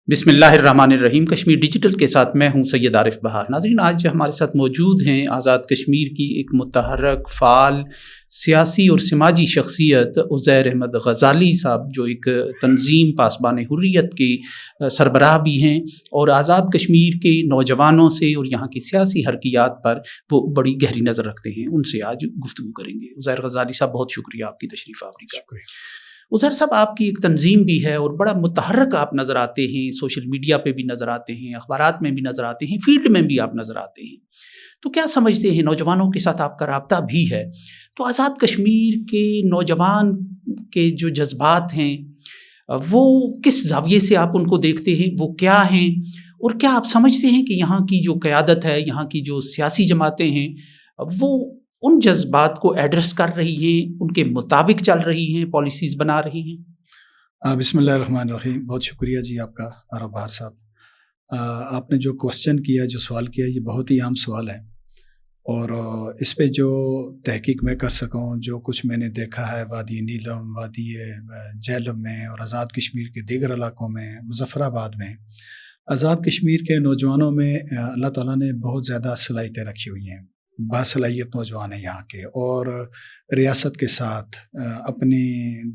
بسم اللہ الرحمن الرحیم۔ کشمیر ڈیجیٹل کے ساتھ میں ہوں سید عارف بہار۔ ناظرین، آج ہمارے ساتھ موجود ہیں آزاد کشمیر کی ایک متحرک، فعال، سیاسی اور سماجی شخصیت عزیر احمد غزالی صاحب، جو ایک تنظیم پاسبان حریت کے سربراہ بھی ہیں اور آزاد کشمیر کے نوجوانوں سے اور یہاں کی سیاسی حرکیات پر وہ بڑی گہری نظر رکھتے ہیں۔ ان سے آج گفتگو کریں گے۔ عزیر غزالی صاحب، بہت شکریہ آپ کی تشریف آوری کا۔ عزیر صاحب، آپ کی ایک تنظیم بھی ہے اور بڑا متحرک آپ نظر آتے ہیں، سوشل میڈیا پہ بھی نظر آتے ہیں، اخبارات میں بھی نظر آتے ہیں، فیلڈ میں بھی آپ نظر آتے ہیں، تو کیا سمجھتے ہیں؟ نوجوانوں کے ساتھ آپ کا رابطہ بھی ہے، تو آزاد کشمیر کے نوجوان کے جو جذبات ہیں وہ کس زاویے سے آپ ان کو دیکھتے ہیں، وہ کیا ہیں، اور کیا آپ سمجھتے ہیں کہ یہاں کی جو قیادت ہے، یہاں کی جو سیاسی جماعتیں ہیں، وہ ان جذبات کو ایڈریس کر رہی ہیں، ان کے مطابق چل رہی ہیں، پالیسیز بنا رہی ہیں؟ بسم اللہ الرحمن الرحیم۔ بہت شکریہ جی آپ کا عارف بہار صاحب۔ آپ نے جو کوسچن کیا، جو سوال کیا، یہ بہت ہی عام سوال ہے، اور اس پہ جو تحقیق میں کر سکوں، جو کچھ میں نے دیکھا ہے وادی نیلم، وادی جہلم میں اور آزاد کشمیر کے دیگر علاقوں میں، مظفر آباد میں، آزاد کشمیر کے نوجوانوں میں اللہ تعالیٰ نے بہت زیادہ صلاحیتیں رکھی ہوئی ہیں، باصلاحیت نوجوان ہیں یہاں کے، اور ریاست کے ساتھ، اپنی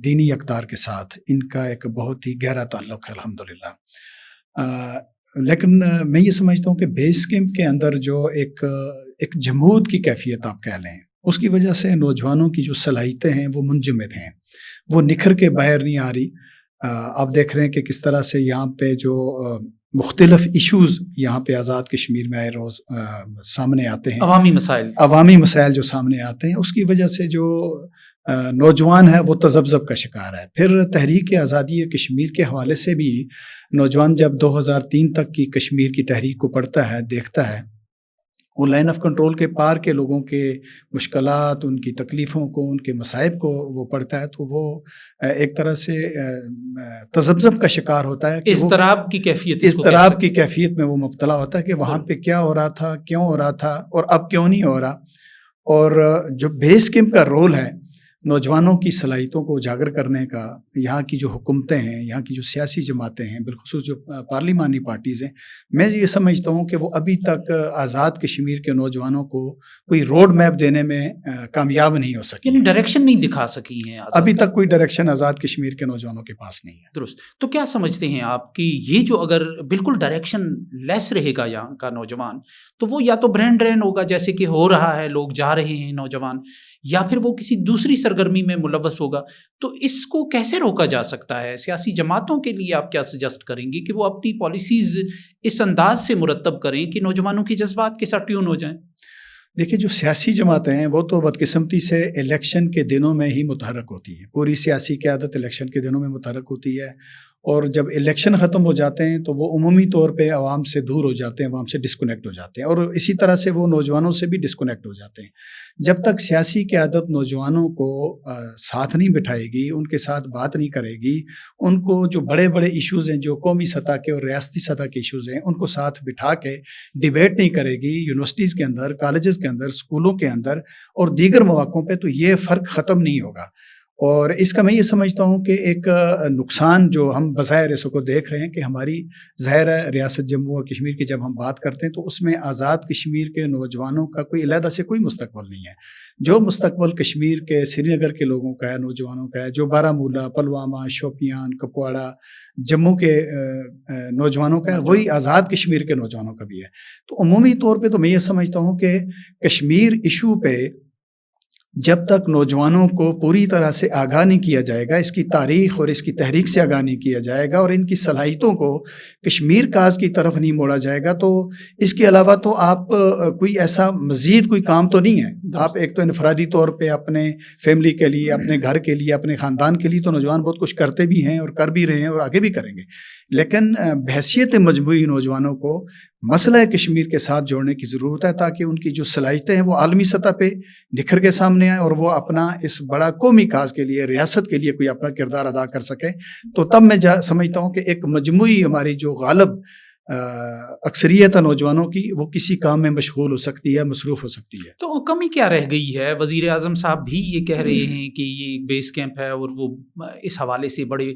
دینی اقدار کے ساتھ ان کا ایک بہت ہی گہرا تعلق ہے الحمدللہ۔ لیکن میں یہ سمجھتا ہوں کہ بیس کیمپ کے اندر جو ایک جمود کی کیفیت آپ کہہ لیں، اس کی وجہ سے نوجوانوں کی جو صلاحیتیں ہیں وہ منجمد ہیں، وہ نکھر کے باہر نہیں آ رہی۔ آپ دیکھ رہے ہیں کہ کس طرح سے یہاں پہ جو مختلف ایشوز یہاں پہ آزاد کشمیر میں آئے روز سامنے آتے ہیں، عوامی مسائل جو سامنے آتے ہیں، اس کی وجہ سے جو نوجوان ہے وہ تذبذب کا شکار ہے۔ پھر تحریک آزادی کشمیر کے حوالے سے بھی نوجوان جب 2003 تک کی کشمیر کی تحریک کو پڑھتا ہے، دیکھتا ہے، وہ لائن آف کنٹرول کے پار کے لوگوں کے مشکلات، ان کی تکلیفوں کو، ان کے مصائب کو وہ پڑھتا ہے، تو وہ ایک طرح سے تذبذب کا شکار ہوتا ہے، اضطراب کی کیفیت میں وہ مبتلا ہوتا ہے کہ وہاں پہ کیا ہو رہا تھا، کیوں ہو رہا تھا، اور اب کیوں نہیں ہو رہا۔ اور جو بیس کیمپ کا رول ہے نوجوانوں کی صلاحیتوں کو اجاگر کرنے کا، یہاں کی جو حکومتیں ہیں، یہاں کی جو سیاسی جماعتیں ہیں، بالخصوص جو پارلیمانی پارٹیز ہیں، میں یہ سمجھتا ہوں کہ وہ ابھی تک آزاد کشمیر کے نوجوانوں کو کوئی روڈ میپ دینے میں کامیاب نہیں ہو سکی، یعنی ڈائریکشن نہیں دکھا سکی ہیں ابھی تک کوئی ڈائریکشن آزاد کشمیر کے نوجوانوں کے پاس نہیں ہے۔ درست۔ تو کیا سمجھتے ہیں آپ کہ یہ جو اگر بالکل ڈائریکشن لیس رہے گا یہاں کا نوجوان، تو وہ یا تو برین ڈرین ہوگا جیسے کہ ہو رہا ہے، لوگ جا رہے ہیں نوجوان، یا پھر وہ کسی دوسری سرگرمی میں ملوث ہوگا، تو اس کو کیسے روکا جا سکتا ہے؟ سیاسی جماعتوں کے لیے آپ کیا سجیسٹ کریں گے کہ وہ اپنی پالیسیز اس انداز سے مرتب کریں کہ نوجوانوں کی جذبات کے ساتھ ٹیون ہو جائیں؟ دیکھیں، جو سیاسی جماعتیں ہیں وہ تو بدقسمتی سے الیکشن کے دنوں میں ہی متحرک ہوتی ہیں، پوری سیاسی قیادت الیکشن کے دنوں میں متحرک ہوتی ہے، اور جب الیکشن ختم ہو جاتے ہیں تو وہ عمومی طور پہ عوام سے دور ہو جاتے ہیں، عوام سے ڈسکنیکٹ ہو جاتے ہیں، اور اسی طرح سے وہ نوجوانوں سے بھی ڈسکنیکٹ ہو جاتے ہیں۔ جب تک سیاسی قیادت نوجوانوں کو ساتھ نہیں بٹھائے گی، ان کے ساتھ بات نہیں کرے گی، ان کو جو بڑے بڑے ایشوز ہیں، جو قومی سطح کے اور ریاستی سطح کے ایشوز ہیں، ان کو ساتھ بٹھا کے ڈیبیٹ نہیں کرے گی یونیورسٹیز کے اندر، کالجز کے اندر، اسکولوں کے اندر اور دیگر مواقعوں پہ، تو یہ فرق ختم نہیں ہوگا۔ اور اس کا میں یہ سمجھتا ہوں کہ ایک نقصان جو ہم بظاہر اس کو دیکھ رہے ہیں کہ ہماری ظاہر ہے ریاست جموں و کشمیر کی جب ہم بات کرتے ہیں تو اس میں آزاد کشمیر کے نوجوانوں کا کوئی علیحدہ سے کوئی مستقبل نہیں ہے۔ جو مستقبل کشمیر کے، سری نگر کے لوگوں کا ہے، نوجوانوں کا ہے، جو بارہمولہ، پلوامہ، شوپیان، کپواڑہ، جموں کے نوجوانوں کا ہے، وہی آزاد کشمیر کے نوجوانوں کا بھی ہے۔ تو عمومی طور پہ تو میں یہ سمجھتا ہوں کہ کشمیر ایشو پہ جب تک نوجوانوں کو پوری طرح سے آگاہ نہیں کیا جائے گا، اس کی تاریخ اور اس کی تحریک سے آگاہ نہیں کیا جائے گا، اور ان کی صلاحیتوں کو کشمیر کاز کی طرف نہیں موڑا جائے گا، تو اس کے علاوہ تو آپ کوئی ایسا مزید کوئی کام تو نہیں ہے۔ آپ ایک تو انفرادی طور پہ اپنے فیملی کے لیے، اپنے گھر کے لیے، اپنے خاندان کے لیے تو نوجوان بہت کچھ کرتے بھی ہیں اور کر بھی رہے ہیں اور آگے بھی کریں گے، لیکن بحیثیت مجموعی نوجوانوں کو مسئلہ کشمیر کے ساتھ جوڑنے کی ضرورت ہے، تاکہ ان کی جو صلاحیتیں ہیں وہ عالمی سطح پہ نکھر کے سامنے آئیں اور وہ اپنا اس بڑا قومی کاز کے لیے، ریاست کے لیے کوئی اپنا کردار ادا کر سکیں۔ تو تب میں سمجھتا ہوں کہ ایک مجموعی ہماری جو غالب اکثریت نوجوانوں کی وہ کسی کام میں مشغول ہو سکتی ہے، مصروف ہو سکتی ہے۔ تو کمی کیا رہ گئی ہے؟ وزیر اعظم صاحب بھی یہ کہہ رہے ہیں کہ یہ ایک بیس کیمپ ہے، اور وہ اس حوالے سے بڑے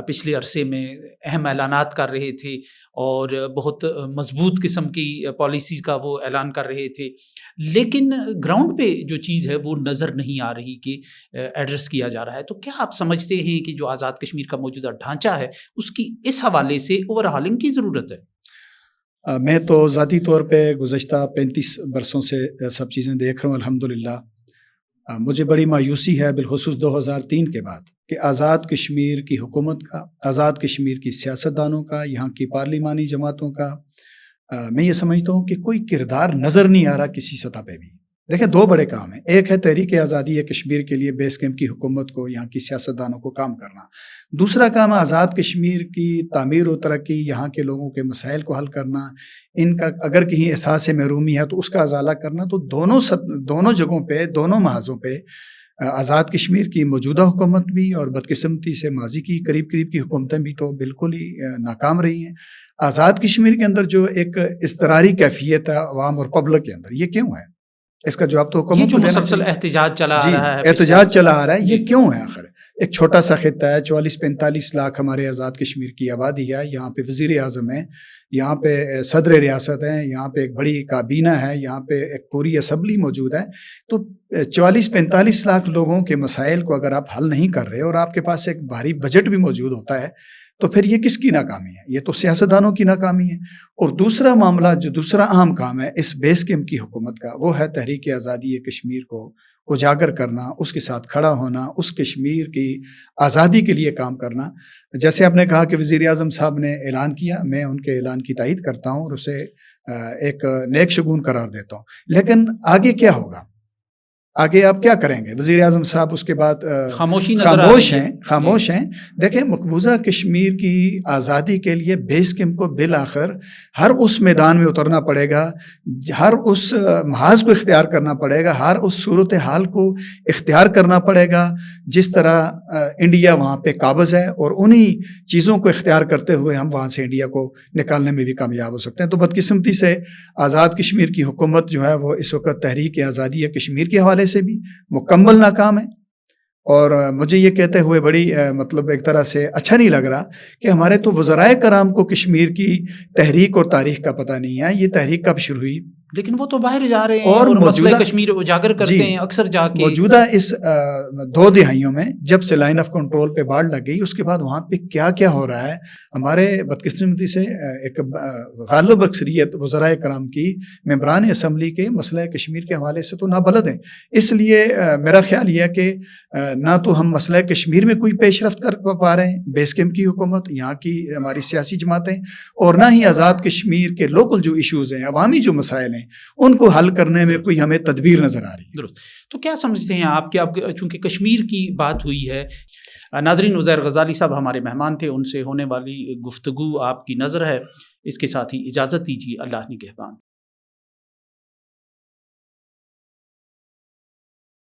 پچھلے عرصے میں اہم اعلانات کر رہے تھے اور بہت مضبوط قسم کی پالیسی کا وہ اعلان کر رہے تھے، لیکن گراؤنڈ پہ جو چیز ہے وہ نظر نہیں آ رہی کہ ایڈریس کیا جا رہا ہے۔ تو کیا آپ سمجھتے ہیں کہ جو آزاد کشمیر کا موجودہ ڈھانچہ ہے اس کی اس حوالے سے اوور ہالنگ کی ضرورت ہے؟ میں تو ذاتی طور پہ گزشتہ 35 برسوں سے سب چیزیں دیکھ رہا ہوں الحمدللہ۔ مجھے بڑی مایوسی ہے بالخصوص 2003 کے بعد کہ آزاد کشمیر کی حکومت کا، آزاد کشمیر کی سیاستدانوں کا، یہاں کی پارلیمانی جماعتوں کا میں یہ سمجھتا ہوں کہ کوئی کردار نظر نہیں آ رہا کسی سطح پہ بھی۔ دیکھیں، دو بڑے کام ہیں، ایک ہے تحریک آزادی کشمیر کے لیے بیس کیمپ کی حکومت کو، یہاں کی سیاستدانوں کو کام کرنا، دوسرا کام ہے آزاد کشمیر کی تعمیر و ترقی، یہاں کے لوگوں کے مسائل کو حل کرنا، ان کا اگر کہیں احساس محرومی ہے تو اس کا ازالہ کرنا۔ تو دونوں جگہوں پہ، دونوں محاذوں پہ آزاد کشمیر کی موجودہ حکومت بھی اور بدقسمتی سے ماضی کی قریب کی حکومتیں بھی تو بالکل ہی ناکام رہی ہیں۔ آزاد کشمیر کے اندر جو ایک اضطراری کیفیت ہے عوام اور پبلک کے اندر، یہ کیوں ہے؟ اس کا جواب تو حکومت کو دینا چاہیے۔ مسلسل احتجاج چلا آ رہا ہے، احتجاج چلا آ رہا ہے، یہ کیوں ہے؟ آخر ایک چھوٹا سا خطہ ہے، 44-45 لاکھ ہمارے آزاد کشمیر کی آبادی ہے، یہاں پہ وزیر اعظم ہے، یہاں پہ صدر ریاست ہیں، یہاں پہ ایک بڑی کابینہ ہے، یہاں پہ ایک پوری اسمبلی موجود ہے۔ تو 44-45 لاکھ لوگوں کے مسائل کو اگر آپ حل نہیں کر رہے اور آپ کے پاس ایک بھاری بجٹ بھی موجود ہوتا ہے تو پھر یہ کس کی ناکامی ہے؟ یہ تو سیاستدانوں کی ناکامی ہے۔ اور دوسرا معاملہ جو دوسرا اہم کام ہے اس بیس کیمپ کی حکومت کا، وہ ہے تحریک آزادی کشمیر کو اجاگر کرنا، اس کے ساتھ کھڑا ہونا، اس کشمیر کی آزادی کے لیے کام کرنا۔ جیسے آپ نے کہا کہ وزیر اعظم صاحب نے اعلان کیا، میں ان کے اعلان کی تائید کرتا ہوں اور اسے ایک نیک شگون قرار دیتا ہوں، لیکن آگے کیا ہوگا؟ آگے آپ کیا کریں گے؟ وزیر اعظم صاحب اس کے بعد خاموش ہیں۔ دیکھیں، مقبوضہ کشمیر کی آزادی کے لیے بیس کیمپ کو بالآخر ہر اس میدان میں اترنا پڑے گا، ہر اس محاذ کو اختیار کرنا پڑے گا، ہر اس صورتحال کو اختیار کرنا پڑے گا جس طرح انڈیا وہاں پہ قابض ہے، اور انہی چیزوں کو اختیار کرتے ہوئے ہم وہاں سے انڈیا کو نکالنے میں بھی کامیاب ہو سکتے ہیں۔ تو بدقسمتی سے آزاد کشمیر کی حکومت جو ہے وہ اس وقت تحریک آزادی کشمیر کے حوالے سے بھی مکمل ناکام ہے، اور مجھے یہ کہتے ہوئے بڑی مطلب ایک طرح سے اچھا نہیں لگ رہا کہ ہمارے تو وزرائے کرام کو کشمیر کی تحریک اور تاریخ کا پتہ نہیں ہے، یہ تحریک کب شروع ہوئی، لیکن وہ تو باہر جا رہے ہیں اور مسئلہ کشمیر اجاگر کرتے ہیں اکثر جا کے۔ موجودہ اس 2 دہائیوں میں جب سے لائن آف کنٹرول پہ باڑ لگ گئی، اس کے بعد وہاں پہ کیا کیا ہو رہا ہے، ہمارے بدقسمتی سے ایک غالب اکثریت وزرائے کرام کی ممبران اسمبلی کے مسئلہ کشمیر کے حوالے سے تو نابلد ہیں۔ اس لیے میرا خیال یہ ہے کہ نہ تو ہم مسئلہ کشمیر میں کوئی پیش رفت کر پا رہے ہیں، بیس کیمپ کی حکومت، یہاں کی ہماری سیاسی جماعتیں، اور نہ ہی آزاد کشمیر کے لوکل جو ایشوز ہیں، عوامی جو مسائل ہیں، ان کو حل کرنے میں کوئی ہمیں تدبیر نظر آ رہی ہے۔ درست۔ تو کیا سمجھتے ہیں آپ کہ اب چونکہ کشمیر کی بات ہوئی ہے، ناظرین، عزیر غزالی صاحب ہمارے مہمان تھے، ان سے ہونے والی گفتگو آپ کی نظر ہے، اس کے ساتھ ہی اجازت دیجیے، اللہ نگہبان۔